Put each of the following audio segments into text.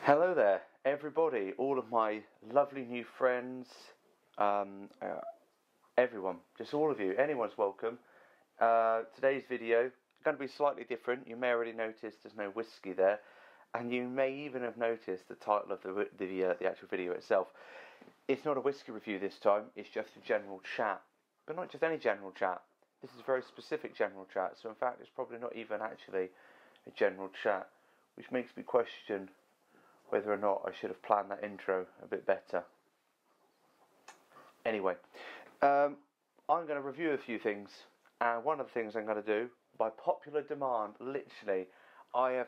Hello there, everybody, all of my lovely new friends, everyone, just all of you, anyone's welcome. Today's video is going to be slightly different. You may already notice there's no whiskey there, and you may even have noticed the title of the actual video itself. It's not a whiskey review this time, it's just a general chat, but not just any general chat. This is a very specific general chat, so in fact it's probably not even actually a general chat, which makes me question whether or not I should have planned that intro a bit better. Anyway, I'm going to review a few things, and one of the things I'm going to do, by popular demand, literally, I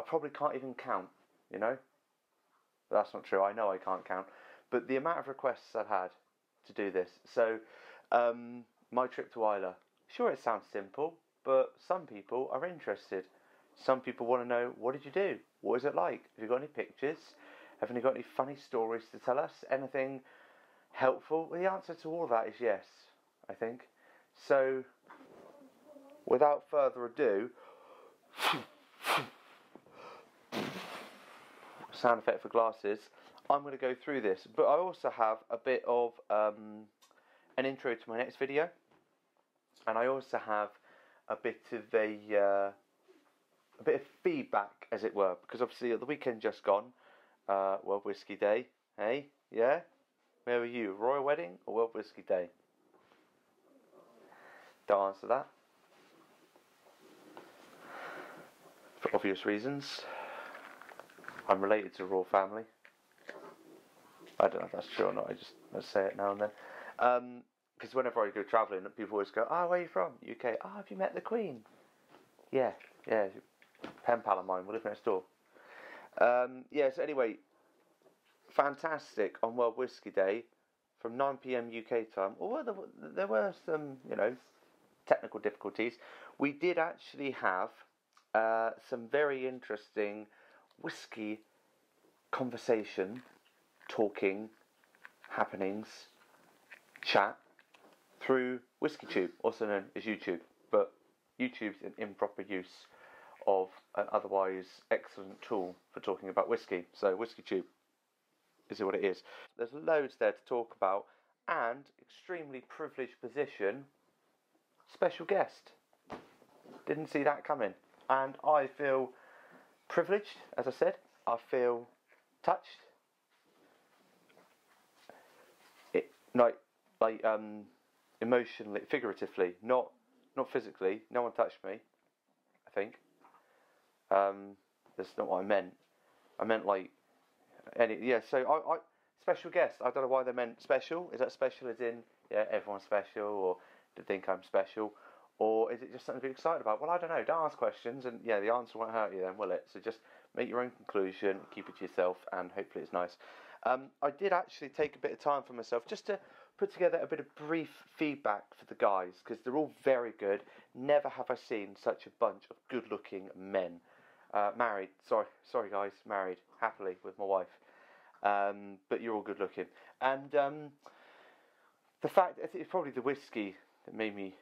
probably can't even count, But that's not true, I know I can't count, but the amount of requests I've had to do this. So, my trip to Islay. Sure, it sounds simple, but some people are interested. Some people want to know, what did you do? What is it like? Have you got any pictures? Have you got any funny stories to tell us? Anything helpful? Well, the answer to all of that is yes, I think. So, without further ado, sound effect for glasses, I'm going to go through this. But I also have a bit of an intro to my next video. And I also have a bit of feedback, as it were, because obviously the weekend just gone, World Whisky Day, hey, yeah? Where were you, Royal Wedding or World Whisky Day? Don't answer that. For obvious reasons. I'm related to the royal family. I don't know if that's true or not, I say it now and then. Because whenever I go travelling, people always go, where are you from? UK. Have you met the Queen? Yeah, pen pal of mine, we live next door. So anyway, fantastic on World Whisky Day from 9 PM UK time. Although there were some, technical difficulties, we did actually have some very interesting whiskey conversation, talking, happenings, chat through WhiskyTube, also known as YouTube, but YouTube's an improper use of an otherwise excellent tool for talking about whiskey. So WhiskyTube is what it is. There's loads there to talk about, and extremely privileged position, special guest. Didn't see that coming, and I feel privileged. As I said, I feel touched. Emotionally, figuratively, not physically. No one touched me, I think. That's not what I meant. I meant so I special guest. I don't know why they meant special. Is that special as in, everyone's special, or do they think I'm special? Or is it just something to be excited about? Well, I don't know. Don't ask questions, and the answer won't hurt you then, will it? So just make your own conclusion, keep it to yourself, and hopefully it's nice. I did actually take a bit of time for myself just to put together a bit of brief feedback for the guys, because they're all very good. Never have I seen such a bunch of good-looking men. Married, sorry guys, married, happily with my wife. But you're all good-looking. And the fact, it's probably the whiskey that made me...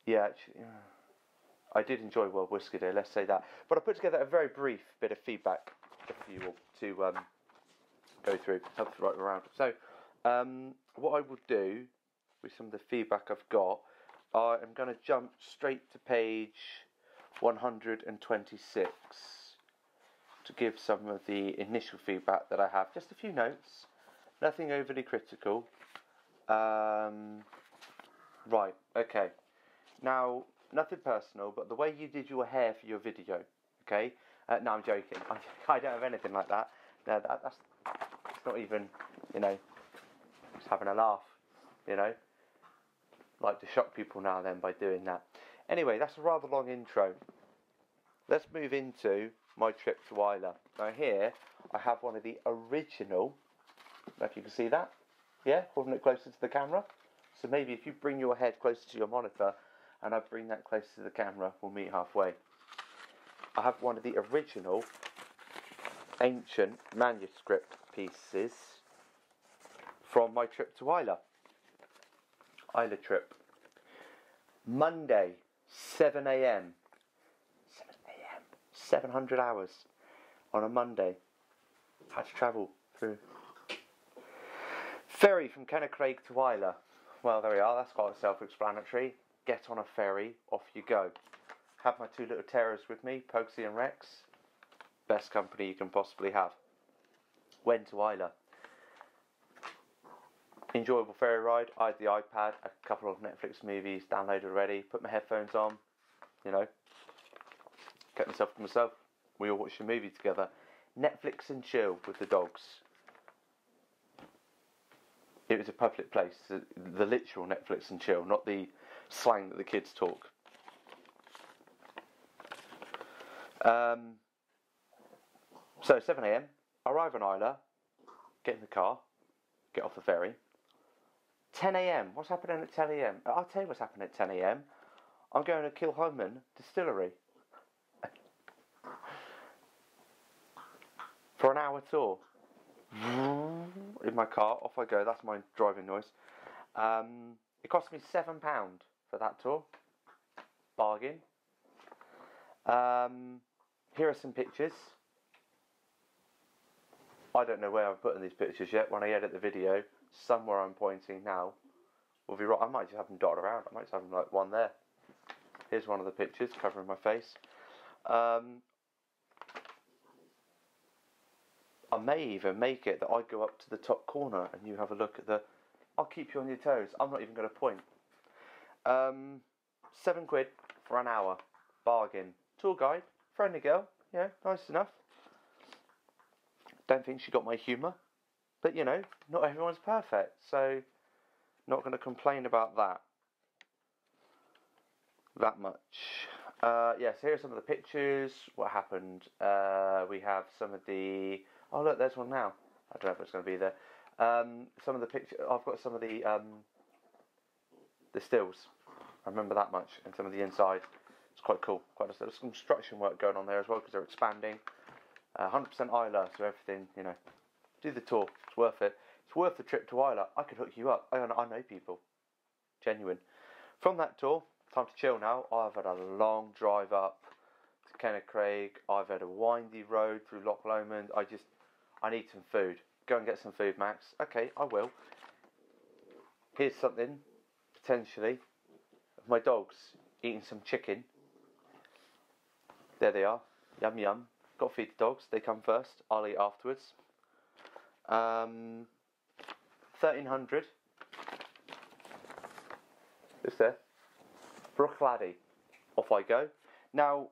I did enjoy World Whisky Day, let's say that. But I put together a very brief bit of feedback for you all to go through, help right around. So, what I will do with some of the feedback I've got, I am going to jump straight to page 126 to give some of the initial feedback that I have. Just a few notes, nothing overly critical. Right, okay. Now, nothing personal, but the way you did your hair for your video, okay? No, I'm joking. I don't have anything like that. No, that's not even, just having a laugh, Like to shock people now and then by doing that. Anyway, that's a rather long intro. Let's move into my trip to Islay. Now here, I have one of the original, I don't know if you can see that, holding it closer to the camera. So maybe if you bring your head closer to your monitor, and I bring that closer to the camera, we'll meet halfway. I have one of the original ancient manuscript pieces from my trip to Islay. Islay trip. Monday, 7 AM. 7 AM. 700 hours. on a Monday. Had to travel through. Ferry from Kennercraig to Islay. Well, there we are. That's quite self-explanatory. Get on a ferry, off you go. Have my two little terrors with me, Pokesy and Rex. Best company you can possibly have. Went to Islay. Enjoyable ferry ride. I had the iPad, a couple of Netflix movies downloaded already. Put my headphones on, kept myself to myself. We all watched a movie together. Netflix and chill with the dogs. It was a public place, the literal Netflix and chill, not the slang that the kids talk. So 7 a.m, arrive on Islay, get in the car, get off the ferry. 10 a.m, what's happening at 10 a.m? I'll tell you what's happening at 10 a.m. I'm going to Kilhoman Distillery for an hour tour. In my car, off I go. That's my driving noise. It cost me £7 for that tour. Bargain. Here are some pictures. I don't know where I'm putting these pictures yet. When I edit the video, somewhere I'm pointing now will be right. I might just have them dotted around. I might just have them like one there. Here's one of the pictures covering my face. I may even make it that I go up to the top corner and you have a look at the... I'll keep you on your toes. I'm not even going to point. £7 for an hour. Bargain. Tour guide. Friendly girl. Yeah, nice enough. Don't think she got my humour. But, not everyone's perfect. So, not going to complain about that. That much. Yes, here are some of the pictures. What happened? We have some of the... Oh look, there's one now. I don't know if it's going to be there. Some of the pictures. I've got some of the stills. I remember that much, and some of the inside. It's quite cool. There's some construction work going on there as well because they're expanding. 100% Islay, so everything. Do the tour. It's worth it. It's worth the trip to Islay. I could hook you up. I know people. Genuine. From that tour, time to chill now. I've had a long drive up to Kennercraig. I've had a windy road through Loch Lomond. I need some food. Go and get some food, Max. Okay, I will. Here's something, potentially, of my dogs eating some chicken. There they are. Yum yum. Got to feed the dogs. They come first. I'll eat afterwards. 1300. Just there. Bruichladdich. Off I go. Now,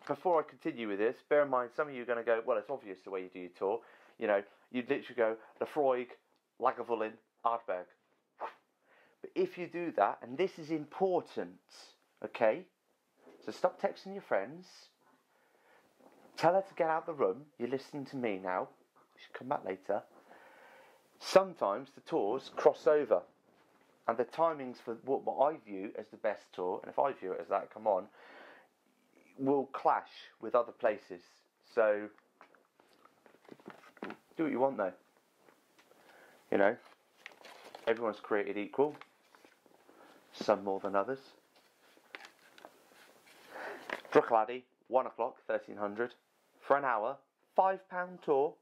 before I continue with this, bear in mind, some of you are going to go, well, it's obvious the way you do your tour. You'd literally go, Lefroig, Lagavulin, Ardbeg. But if you do that, and this is important, okay? So stop texting your friends. Tell her to get out of the room. You're listening to me now. You should come back later. Sometimes the tours cross over. And the timings for what I view as the best tour, and if I view it as that, come on, will clash with other places. So, do what you want though. Everyone's created equal. Some more than others. Bruichladdich, 1 o'clock, 1300. For an hour, £5 tour.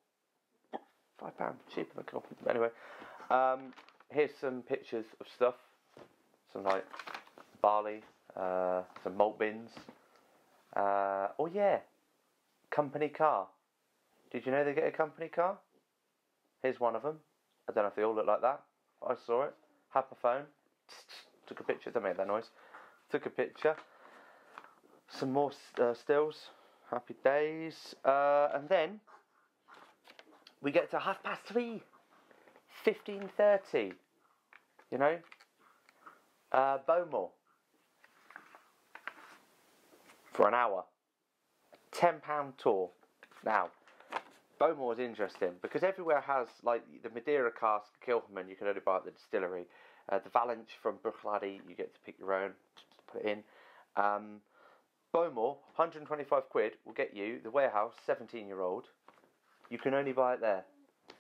£5, cheaper than coffee. Anyway, here's some pictures of stuff. Some like barley, some malt bins. Oh yeah, company car. Did you know they get a company car? Here's one of them. I don't know if they all look like that. I saw it. Had my phone. Took a picture. Don't make that noise. Took a picture. Some more stills. Happy days. And then we get to 3:30. 15:30. Bowmore. For an hour. £10 tour. Now, Bowmore is interesting because everywhere has, like, the Madeira cask, Kilhoman, you can only buy at the distillery. The Valenche from Bruichladdich, you get to pick your own, put it in. Bowmore, £125 will get you the warehouse 17-year-old. You can only buy it there.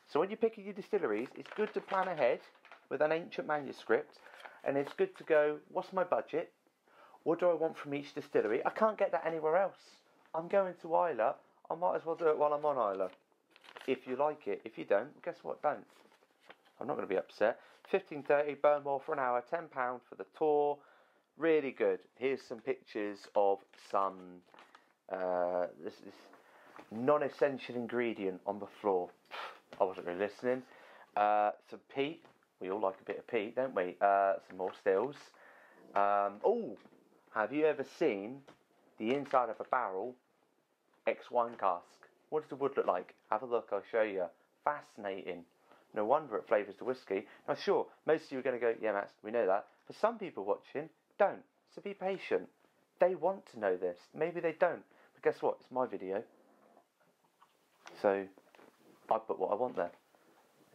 So when you're picking your distilleries, it's good to plan ahead with an ancient manuscript, and it's good to go, what's my budget? What do I want from each distillery? I can't get that anywhere else. I'm going to Islay. I might as well do it while I'm on Islay. If you like it. If you don't, guess what? Don't. I'm not going to be upset. 15:30, Burnmore for an hour, £10 for the tour. Really good. Here's some pictures of some this non-essential ingredient on the floor. I wasn't really listening. Some peat. We all like a bit of peat, don't we? Some more stills. Oh, have you ever seen the inside of a barrel ex-wine cask? What does the wood look like? Have a look, I'll show you. Fascinating. No wonder it flavours the whiskey. Now sure, most of you are going to go, yeah Matt, we know that. But some people watching don't. So be patient. They want to know this. Maybe they don't. But guess what? It's my video. So I put what I want there.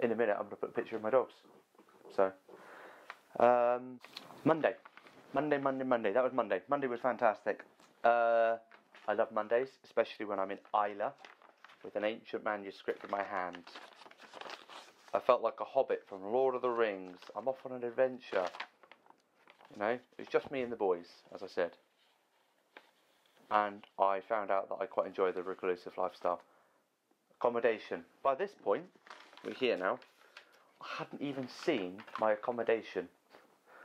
In a minute I'm going to put a picture of my dogs. So Monday. That was Monday. Monday was fantastic. I love Mondays, especially when I'm in Islay with an ancient manuscript in my hand. I felt like a hobbit from Lord of the Rings. I'm off on an adventure. You know, it's just me and the boys, as I said. And I found out that I quite enjoy the reclusive lifestyle. Accommodation. By this point, we're here now, I hadn't even seen my accommodation,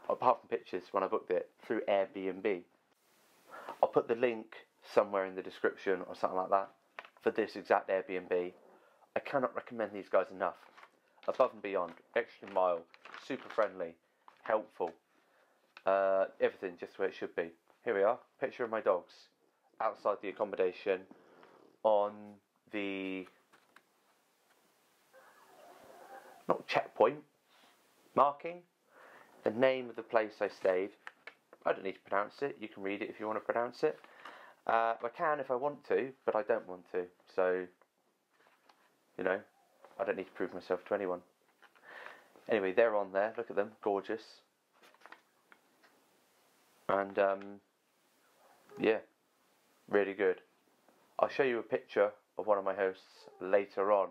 apart from pictures when I booked it through Airbnb. I'll put the link somewhere in the description or something like that for this exact Airbnb. I cannot recommend these guys enough. Above and beyond, extra mile, super friendly, helpful, everything just where it should be. Here we are, picture of my dogs outside the accommodation on the, not checkpoint, marking, the name of the place I stayed. I don't need to pronounce it, you can read it if you want to pronounce it. I can if I want to, but I don't want to, so, you know, I don't need to prove myself to anyone. Anyway, they're on there, look at them, gorgeous. And, yeah, really good. I'll show you a picture of one of my hosts later on.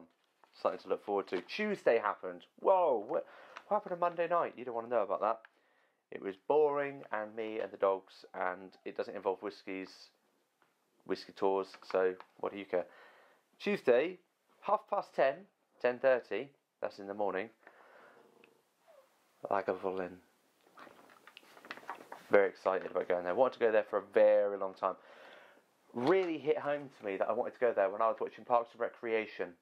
Something to look forward to. Tuesday happened. Whoa, what happened on Monday night? You don't want to know about that. It was boring, and me and the dogs, and it doesn't involve whiskey tours, so what do you care? Tuesday, 10:30, 10:30, that's in the morning, Lagavulin. Very excited about going there. Wanted to go there for a very long time. Really hit home to me that I wanted to go there when I was watching Parks and Recreation.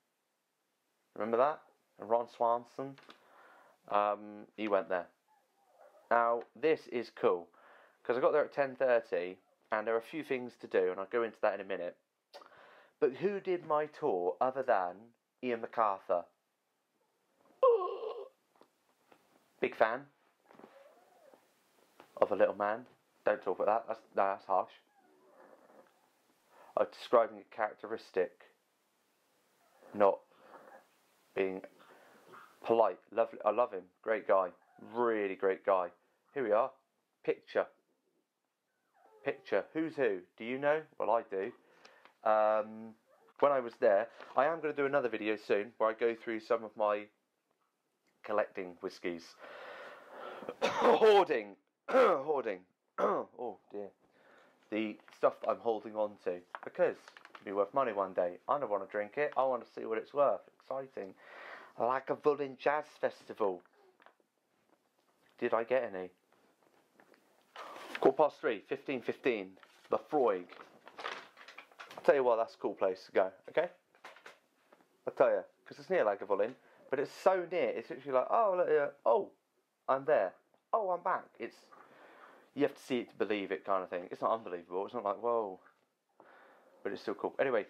Remember that? And Ron Swanson, he went there. Now, this is cool, because I got there at 10:30, and there are a few things to do, and I'll go into that in a minute. But who did my tour other than Ian MacArthur? Big fan of a little man. Don't talk about that, that's harsh. I'm describing a characteristic, not being polite. Lovely. I love him. Great guy. Really great guy. Here we are. Picture. Who's who? Do you know? Well, I do. When I was there, I am going to do another video soon where I go through some of my collecting whiskies. Hoarding. Oh dear. The stuff that I'm holding on to, because it'll be worth money one day. I don't want to drink it. I want to see what it's worth. Exciting. Lagavulin Jazz Festival. Did I get any? 3:15, 15:15. The Freud. I'll tell you what, that's a cool place to go, okay? I'll tell you, because it's near Lagavulin, but it's so near, it's literally like, oh, look here, oh, I'm there, oh, I'm back. It's, you have to see it to believe it kind of thing. It's not unbelievable, it's not like, whoa, but it's still cool. Anyway,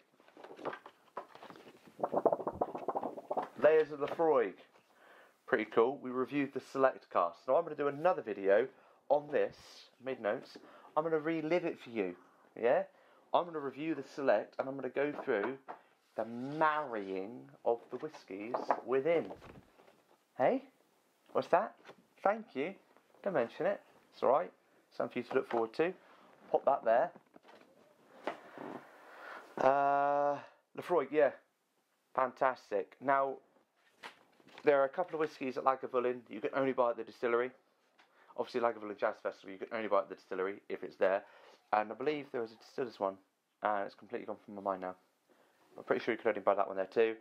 Layers of the Freud, pretty cool. We reviewed the Select cast. Now I'm going to do another video on this, made notes. I'm going to relive it for you, yeah? I'm going to review the Select, and I'm going to go through the marrying of the whiskies within. Hey? What's that? Thank you. Don't mention it. It's alright. Something for you to look forward to. Pop that there. Lefroy, yeah. Fantastic. Now, there are a couple of whiskies at Lagavulin that you can only buy at the distillery. Obviously, Lagavulin Jazz Festival, you can only buy at the distillery if it's there. And I believe there was a distiller's one, and it's completely gone from my mind now. I'm pretty sure you can only buy that one there too.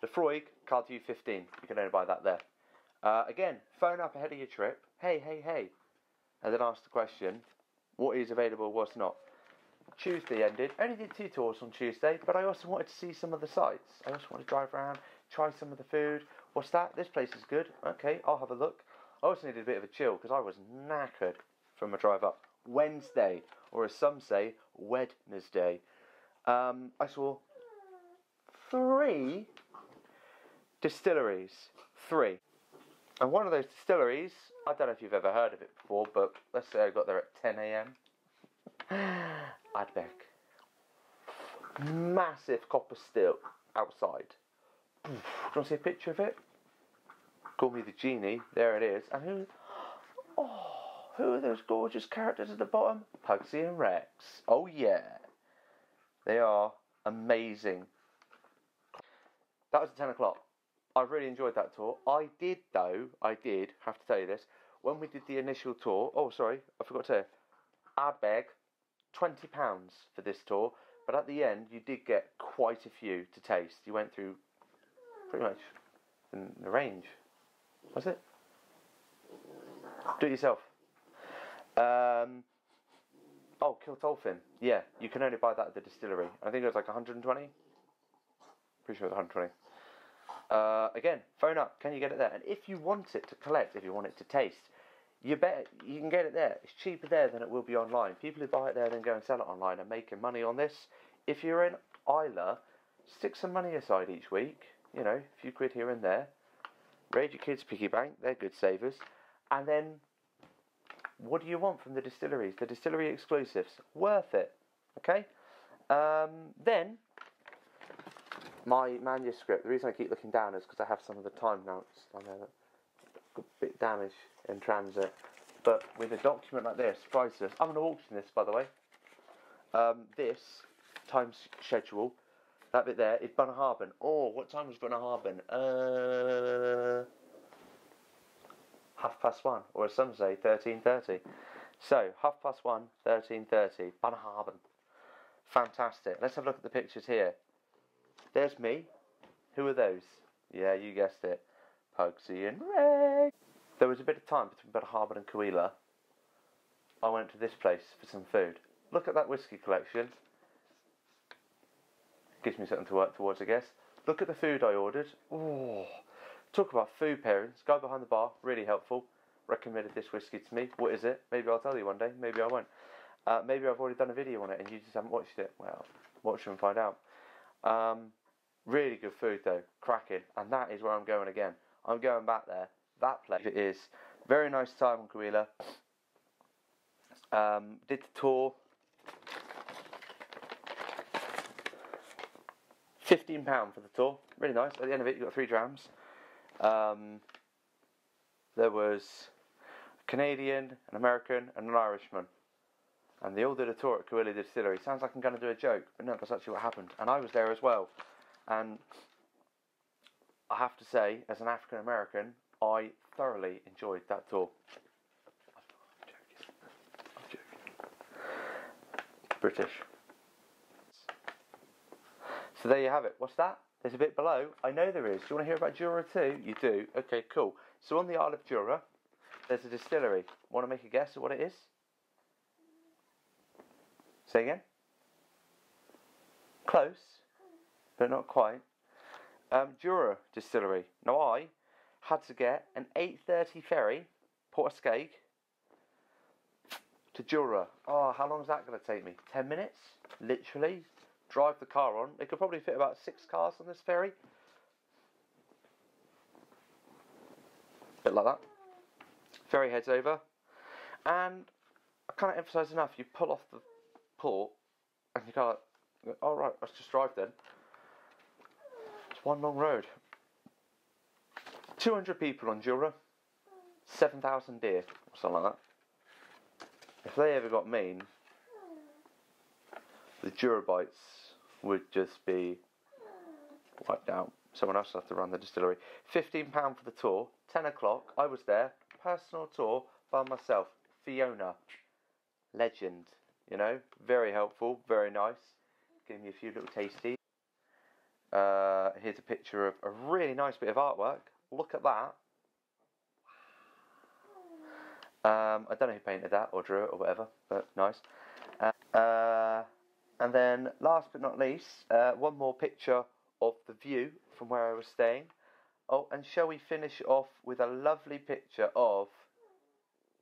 The Freud Card View 15, you can only buy that there. Again, phone up ahead of your trip. Hey, hey, hey. And then ask the question, what is available, what's not. Tuesday ended. Only did 2 tours on Tuesday, but I also wanted to see some of the sights. I also wanted to drive around, try some of the food. What's that? This place is good. Okay, I'll have a look. I also needed a bit of a chill because I was knackered from a drive up. Wednesday, or as some say, Wednesday. I saw 3 distilleries. 3. And one of those distilleries, I don't know if you've ever heard of it before, but let's say I got there at 10 a.m. Ardbeg. Massive copper still outside. Do you want to see a picture of it? Call me the genie. There it is. And who are those gorgeous characters at the bottom? Pugsy and Rex. Oh yeah. They are amazing. That was at 10 o'clock. I really enjoyed that tour. I did have to tell you this, when we did the initial tour, oh sorry, I forgot to say, Ardbeg, £20 for this tour, but at the end you did get quite a few to taste. You went through pretty much the range. Was it? Do it yourself. Oh, Kiltolfin. Yeah, you can only buy that at the distillery. I think it was like 120. Pretty sure it was 120. Again, phone up. Can you get it there? And if you want it to collect, if you want it to taste, you can get it there. It's cheaper there than it will be online. People who buy it there then go and sell it online are making money on this. If you're in Islay, stick some money aside each week. You know, a few quid here and there. Raid your kids' piggy bank. They're good savers. And then, what do you want from the distilleries? The distillery exclusives. Worth it. Okay? Then, my manuscript, the reason I keep looking down is because I have some of the time notes on there that got a bit damaged in transit. But with a document like this, priceless. I'm going to auction this, by the way. This time schedule, that bit there, is Bunnahabhain. Oh, what time was Bunnahabhain? 1:30, or as some say, 13:30. So, 1:30, 13:30, Bunnahabhain. Fantastic. Let's have a look at the pictures here. There's me. Who are those? Yeah, you guessed it. Pugsy and Rex. There was a bit of time between Bunnahabhain and Kewila. I went to this place for some food. Look at that whiskey collection. Gives me something to work towards, I guess. Look at the food I ordered. Oh, talk about food pairings. Guy behind the bar, really helpful. Recommended this whiskey to me. What is it? Maybe I'll tell you one day. Maybe I won't. Maybe I've already done a video on it and you just haven't watched it. Well, watch and find out. Really good food though, cracking, and that is where I'm going again. I'm going back there. That place it is. Very nice time on Kewila. Did the tour. £15 for the tour. Really nice. At the end of it, you got 3 drams. There was a Canadian, an American, and an Irishman. And they all did a tour at Kewila Distillery. Sounds like I'm going to do a joke, but no, that's actually what happened. And I was there as well. And I have to say, as an African American, I thoroughly enjoyed that tour. I'm joking. British. So there you have it. What's that? There's a bit below. I know there is. Do you want to hear about Jura too? You do? Okay, cool. So on the Isle of Jura, there's a distillery. Want to make a guess at what it is? Say again? Close, but not quite. Jura Distillery. Now I had to get an 8:30 ferry, Port Ascaig, to Jura. Oh, how long is that going to take me? 10 minutes? Literally. Drive the car on. They could probably fit about 6 cars on this ferry. Bit like that. Ferry heads over. And I can't emphasise enough, you pull off the port and you can't, oh right, let's just drive then. It's one long road. 200 people on Jura, 7,000 deer, or something like that. If they ever got mean, the Jura bites would just be wiped out. Someone else will have to run the distillery. £15 for the tour, 10 o'clock, I was there, personal tour by myself. Fiona, legend, you know, very helpful, very nice. Gave me a few little tasties. Here's a picture of a really nice bit of artwork. Look at that. I don't know who painted that or drew it or whatever, but nice. And then last but not least, one more picture of the view from where I was staying. Oh, and shall we finish off with a lovely picture of,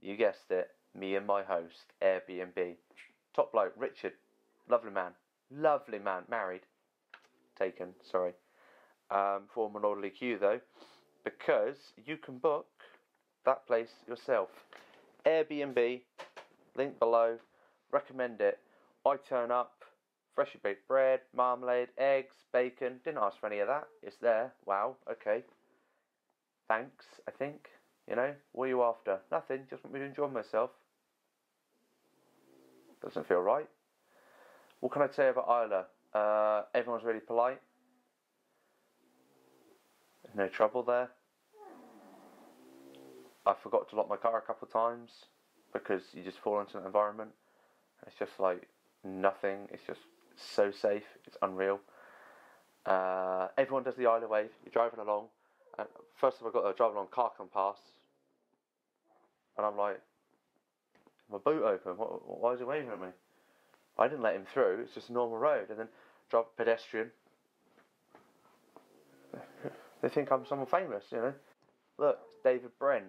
you guessed it, me and my host, Airbnb. Top bloke, Richard. Lovely man, married, taken, sorry. Former Lordly Q though, because you can book that place yourself. Airbnb, link below, recommend it. I turn up, freshly baked bread, marmalade, eggs, bacon. Didn't ask for any of that. It's there. Wow, okay. Thanks, I think. You know, what are you after? Nothing, just want me to enjoy myself. Doesn't feel right. What can I say about Islay? Everyone's really polite. No trouble there. I forgot to lock my car a couple of times because you just fall into an environment. It's just like nothing. It's just so safe. It's unreal. Everyone does the Islay wave. You're driving along. And first of all, I got a driver along, car come past. And I'm like, my boot open. Why is he waving at me? I didn't let him through. It's just a normal road. And then drive a pedestrian. They think I'm someone famous, you know. Look, it's David Brent.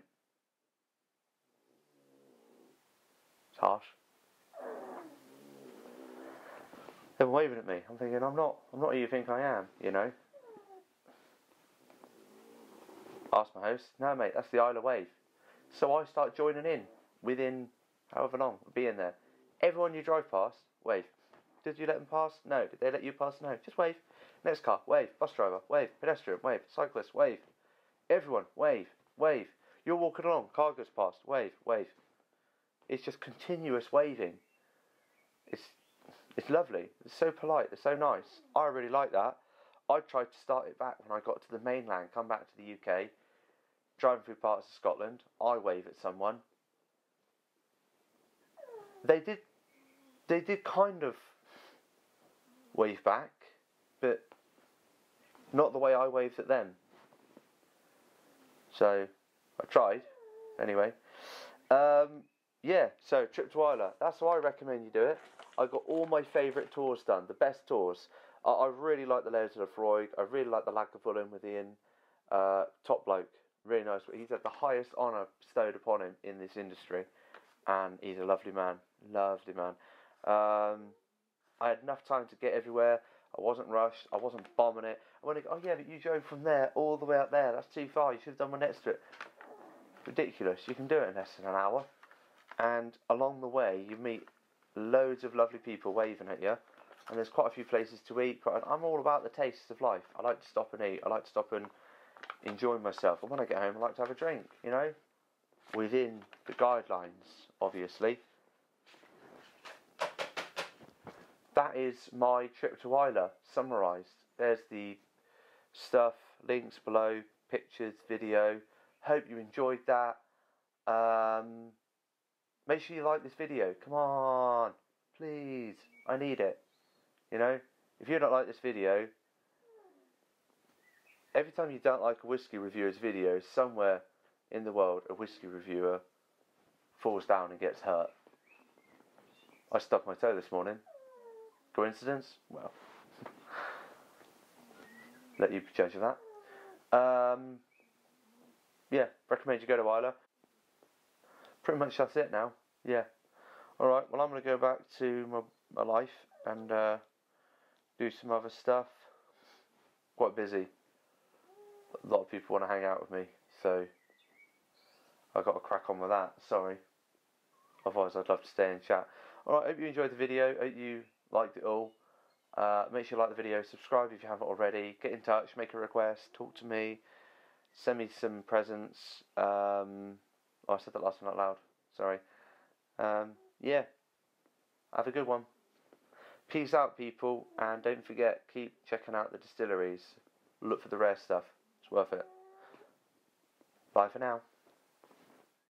It's harsh. They're waving at me. I'm thinking, I'm not who you think I am, you know. Ask my host. No, mate, that's the Islay wave. So I start joining in within however long being there. Everyone you drive past, wave. Did you let them pass? No. Did they let you pass? No. Just wave. Next car, wave. Bus driver, wave. Pedestrian, wave. Cyclist, wave. Everyone, wave. Wave. You're walking along, car goes past, wave. Wave. It's just continuous waving. It's lovely. It's so polite. It's so nice. I really like that. I tried to start it back when I got to the mainland, come back to the UK, driving through parts of Scotland. I wave at someone. They did kind of wave back, but not the way I waved at them. So I tried anyway. Yeah, so trip to Islay. That's why I recommend you do it. I got all my favourite tours done, the best tours. I really like the Layers of Lefroy. I really like the Lagavulin with Ian. Top bloke, really nice. He's had the highest honour bestowed upon him in this industry, and he's a lovely man. Lovely man. I had enough time to get everywhere. I wasn't rushed. I wasn't bombing it. I went, oh yeah, but you drove from there all the way up there. That's too far. You should have done one next to it. Ridiculous. You can do it in less than an hour. And along the way, you meet loads of lovely people waving at you. And there's quite a few places to eat. I'm all about the tastes of life. I like to stop and eat. I like to stop and enjoy myself. And when I get home, I like to have a drink, you know, within the guidelines, obviously. That is my trip to Islay, summarised. There's the stuff, links below, pictures, video. Hope you enjoyed that. Make sure you like this video. Come on, please. I need it. You know, if you don't like this video, every time you don't like a whiskey reviewer's video, somewhere in the world a whiskey reviewer falls down and gets hurt. I stubbed my toe this morning. Coincidence? Well, let you judge of that. Yeah, recommend you go to Islay. Pretty much that's it now. Yeah. Alright, well I'm going to go back to my life and do some other stuff. Quite busy. A lot of people want to hang out with me, so I've got to crack on with that. Sorry. Otherwise I'd love to stay and chat. Alright, hope you enjoyed the video. Hope you liked it all. Make sure you like the video. Subscribe if you haven't already. Get in touch. Make a request. Talk to me. Send me some presents. Oh, I said that last one out loud. Sorry. Yeah. Have a good one. Peace out, people. And don't forget, keep checking out the distilleries. Look for the rare stuff. It's worth it. Bye for now.